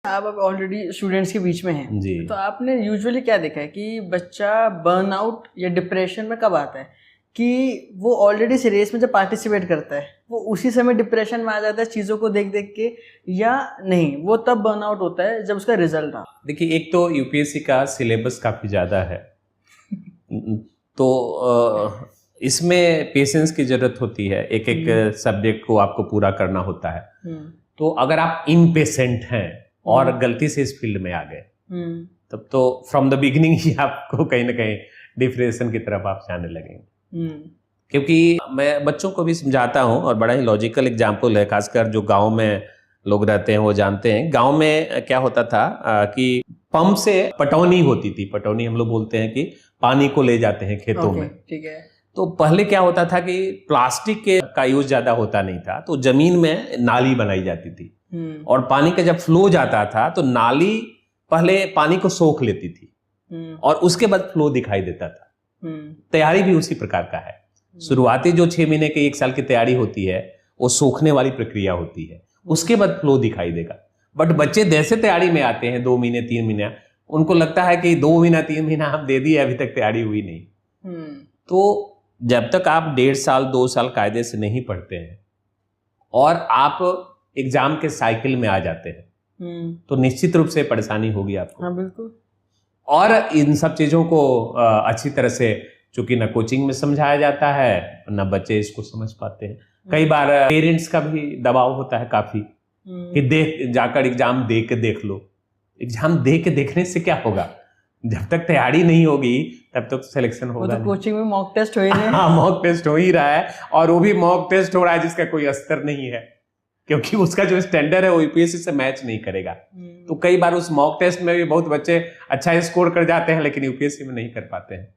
आप अब already students के बीच में हैं जी। तो आपने यूजुअली क्या देखा है कि बच्चा बर्नआउट या डिप्रेशन में कब आता है कि वो ऑलरेडी इस रेस में जब पार्टिसिपेट करता है वो उसी समय डिप्रेशन में आ जाता है चीज़ों को देख देख के, या नहीं वो तब बर्नआउट होता है जब उसका रिजल्ट आ? देखिए, एक तो यूपीएससी का सिलेबस काफ़ी ज़्यादा है तो इसमें पेशेंस की ज़रूरत होती है। एक एक सब्जेक्ट को आपको पूरा करना होता है। तो अगर आप इम्पेशेंट हैं और गलती से इस फील्ड में आ गए तब तो फ्रॉम द बिगिनिंग ही आपको कहीं ना कहीं डिप्रेशन की तरफ आप जाने लगेंगे। क्योंकि मैं बच्चों को भी समझाता हूँ और बड़ा ही लॉजिकल एग्जाम्पल है, खासकर जो गांव में लोग रहते हैं वो जानते हैं। गांव में क्या होता था कि पंप से पटौनी होती थी। पटौनी हम लोग बोलते हैं कि पानी को ले जाते हैं खेतों में। ठीक है। तो पहले क्या होता था कि प्लास्टिक का यूज ज्यादा होता नहीं था, तो जमीन में नाली बनाई जाती थी और पानी का जब फ्लो जाता था तो नाली पहले पानी को सोख लेती थी और उसके बाद फ्लो दिखाई देता था। तैयारी भी उसी प्रकार का है। शुरुआती जो 6 महीने के 1 साल की तैयारी होती है वो सोखने वाली प्रक्रिया होती है, उसके बाद फ्लो दिखाई देगा। बट बच्चे जैसे तैयारी में आते हैं 2 महीने 3 महीने, उनको लगता है कि 2 महीना 3 महीना हम दे दिए, अभी तक तैयारी हुई नहीं। तो जब तक आप 1.5 साल 2 साल कायदे से नहीं पढ़ते हैं और आप एग्जाम के साइकिल में आ जाते हैं तो निश्चित रूप से परेशानी होगी आपको। हाँ, बिल्कुल। और इन सब चीजों को अच्छी तरह से चूंकि न कोचिंग में समझाया जाता है न बच्चे इसको समझ पाते हैं। कई बार पेरेंट्स का भी दबाव होता है काफी कि देख जाकर एग्जाम दे के देख लो। एग्जाम दे के देखने से क्या होगा? जब तक तैयारी नहीं होगी तब तक सिलेक्शन होगा। तो कोचिंग में मॉक टेस्ट हो ही रहे हैं। हाँ, मॉक टेस्ट हो ही रहा है और वो भी मॉक टेस्ट हो रहा है जिसका कोई अस्तर नहीं है, क्योंकि उसका जो स्टैंडर्ड है वो यूपीएससी से मैच नहीं करेगा। तो कई बार उस मॉक टेस्ट में भी बहुत बच्चे अच्छा स्कोर कर जाते हैं लेकिन यूपीएससी में नहीं कर पाते हैं।